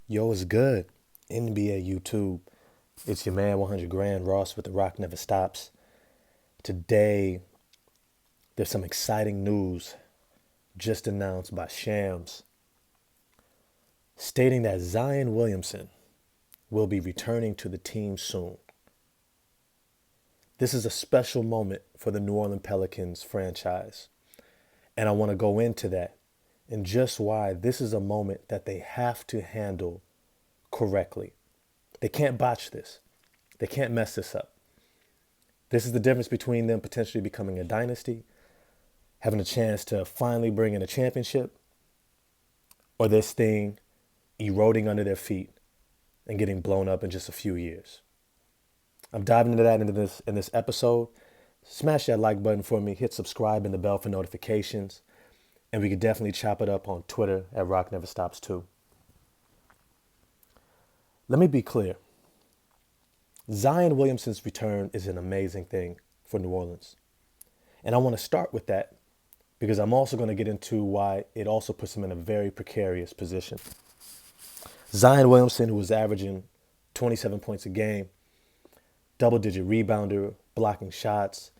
Yo, it's good. NBA YouTube. It's your man 100 Grand Ross with The Rock Never Stops. Today, there's some exciting news just announced by Shams stating that Zion Williamson will be returning to the team soon. This is a special moment for the New Orleans Pelicans franchise. And I want to go into that and just why this is a moment that they have to handle correctly. They can't botch this. They can't mess this up. This is the difference between them potentially becoming a dynasty, having a chance to finally bring in a championship, or this thing eroding under their feet and getting blown up in just a few years. I'm diving into that in this episode. Smash that like button for me, hit subscribe and the bell for notifications, and we could definitely chop it up on Twitter at Rock Never Stops too. Let me be clear. Zion Williamson's return is an amazing thing for New Orleans. And I want to start with that because I'm also going to get into why it also puts him in a very precarious position. Zion Williamson, who was averaging 27 points a game, double-digit rebounder, blocking shots,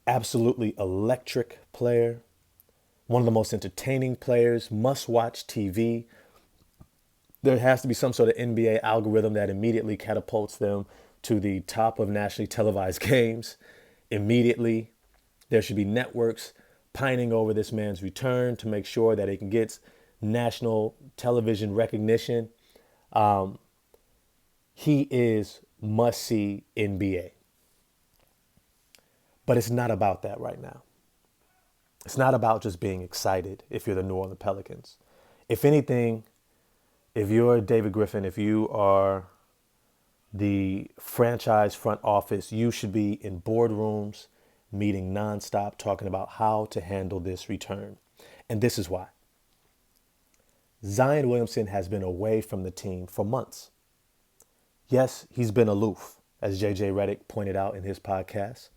absolutely electric player, one of the most entertaining players, must-watch TV. There has to be some sort of NBA algorithm that immediately catapults them to the top of nationally televised games. Immediately, there should be networks pining over this man's return to make sure that he can get national television recognition. He is must-see NBA. But it's not about that right now. It's not about just being excited if you're the New Orleans Pelicans. If anything, if you're David Griffin, if you are the franchise front office, you should be in boardrooms, meeting nonstop, talking about how to handle this return. And this is why. Zion Williamson has been away from the team for months. Yes, he's been aloof, as JJ Redick pointed out in his podcast.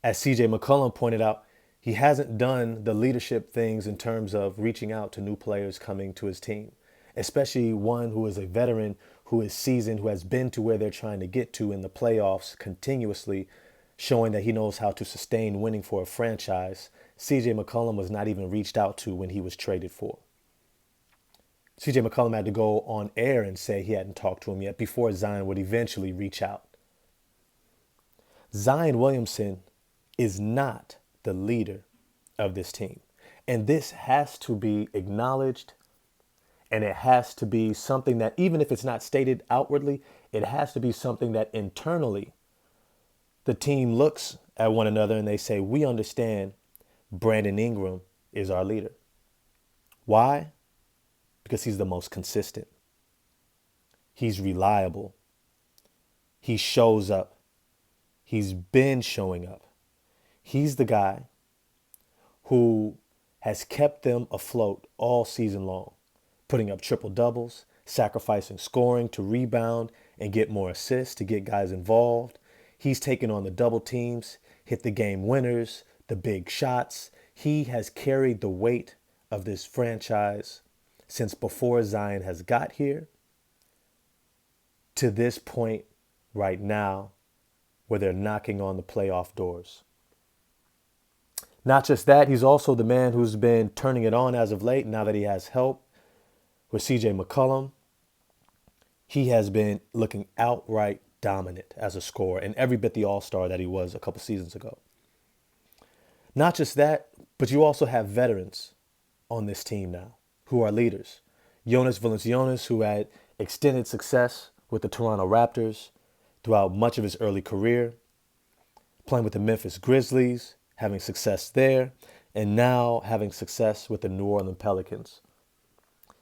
As CJ McCollum pointed out, he hasn't done the leadership things in terms of reaching out to new players coming to his team, especially one who is a veteran, who is seasoned, who has been to where they're trying to get to in the playoffs continuously, showing that he knows how to sustain winning for a franchise. CJ McCollum was not even reached out to when he was traded for. CJ McCollum had to go on air and say he hadn't talked to him yet before Zion would eventually reach out. Zion Williamson is not the leader of this team. And this has to be acknowledged, and it has to be something that, even if it's not stated outwardly, it has to be something that internally the team looks at one another and they say, we understand Brandon Ingram is our leader. Why? Because he's the most consistent. He's reliable. He shows up. He's been showing up. He's the guy who has kept them afloat all season long, putting up triple doubles, sacrificing scoring to rebound and get more assists to get guys involved. He's taken on the double teams, hit the game winners, the big shots. He has carried the weight of this franchise since before Zion has got here to this point right now where they're knocking on the playoff doors. Not just that, he's also the man who's been turning it on as of late. Now that he has help with CJ McCollum, he has been looking outright dominant as a scorer and every bit the all-star that he was a couple seasons ago. Not just that, but you also have veterans on this team now who are leaders. Jonas Valanciunas, who had extended success with the Toronto Raptors throughout much of his early career, playing with the Memphis Grizzlies, having success there, and now having success with the New Orleans Pelicans.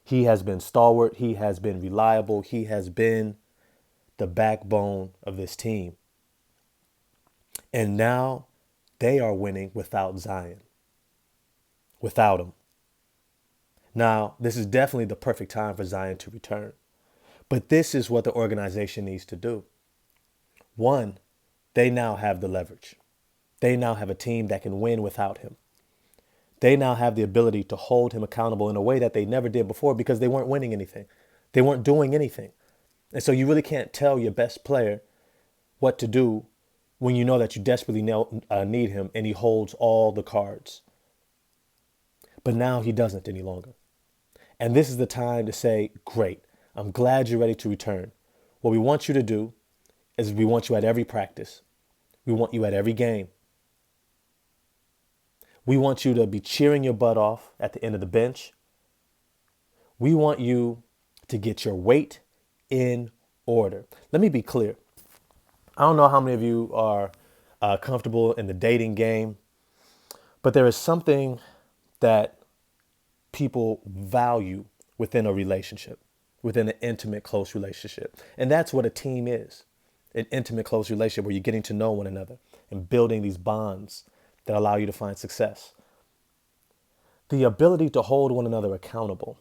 He has been stalwart. He has been reliable. He has been the backbone of this team. And now they are winning without Zion. Without him. Now, this is definitely the perfect time for Zion to return. But this is what the organization needs to do. One, they now have the leverage. They now have a team that can win without him. They now have the ability to hold him accountable in a way that they never did before because they weren't winning anything. They weren't doing anything. And so you really can't tell your best player what to do when you know that you desperately need him and he holds all the cards. But now he doesn't any longer. And this is the time to say, great, I'm glad you're ready to return. What we want you to do is we want you at every practice. We want you at every game. We want you to be cheering your butt off at the end of the bench. We want you to get your weight in order. Let me be clear. I don't know how many of you are comfortable in the dating game, but there is something that people value within a relationship, within an intimate, close relationship. And that's what a team is, an intimate, close relationship where you're getting to know one another and building these bonds that allow you to find success. The ability to hold one another accountable,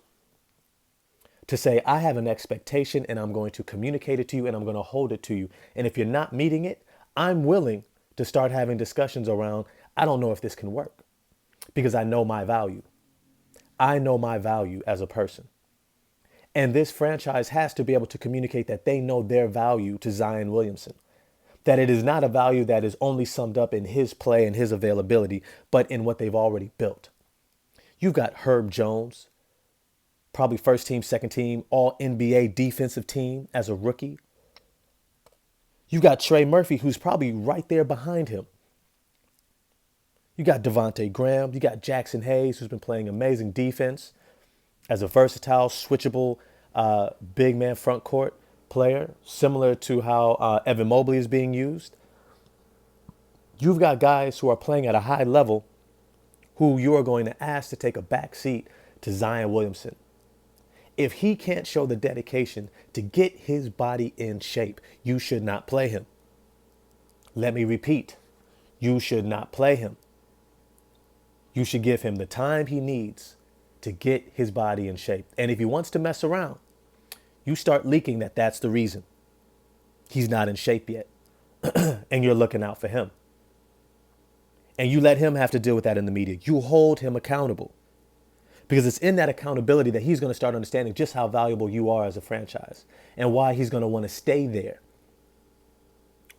to say, I have an expectation and I'm going to communicate it to you and I'm going to hold it to you. And if you're not meeting it, I'm willing to start having discussions around, I don't know if this can work because I know my value. I know my value as a person. And this franchise has to be able to communicate that they know their value to Zion Williamson, that it is not a value that is only summed up in his play and his availability, but in what they've already built. You've got Herb Jones, probably first team, second team, all NBA defensive team as a rookie. You got Trey Murphy, who's probably right there behind him. You got Devontae Graham. You got Jackson Hayes, who's been playing amazing defense as a versatile, switchable big man front court player, similar to how Evan Mobley is being used. You've got guys who are playing at a high level who you are going to ask to take a back seat to Zion Williamson. If he can't show the dedication to get his body in shape, you should not play him. Let me repeat, you should not play him. You should give him the time he needs to get his body in shape. And if he wants to mess around, you start leaking that that's the reason. He's not in shape yet. And you're looking out for him. And you let him have to deal with that in the media. You hold him accountable. Because it's in that accountability that he's going to start understanding just how valuable you are as a franchise and why he's going to want to stay there.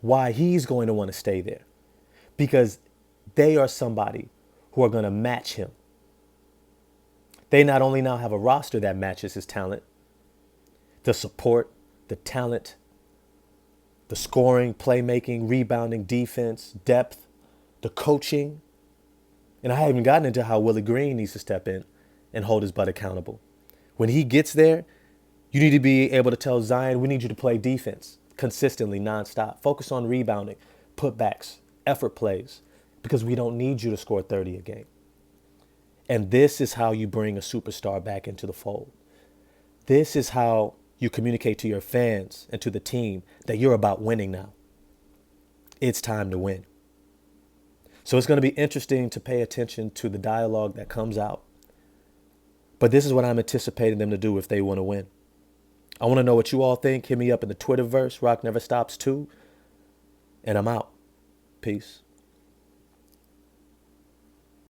Why he's going to want to stay there. Because they are somebody who are going to match him. They not only now have a roster that matches his talent, the support, the talent, the scoring, playmaking, rebounding, defense, depth, the coaching. And I haven't gotten into how Willie Green needs to step in and hold his butt accountable. When he gets there, you need to be able to tell Zion, we need you to play defense consistently, nonstop. Focus on rebounding, putbacks, effort plays, because we don't need you to score 30 a game. And this is how you bring a superstar back into the fold. This is how you communicate to your fans and to the team that you're about winning now. It's time to win. So it's going to be interesting to pay attention to the dialogue that comes out. But this is what I'm anticipating them to do if they want to win. I want to know what you all think. Hit me up in the Twitterverse, Rock Never Stops 2. And I'm out. Peace.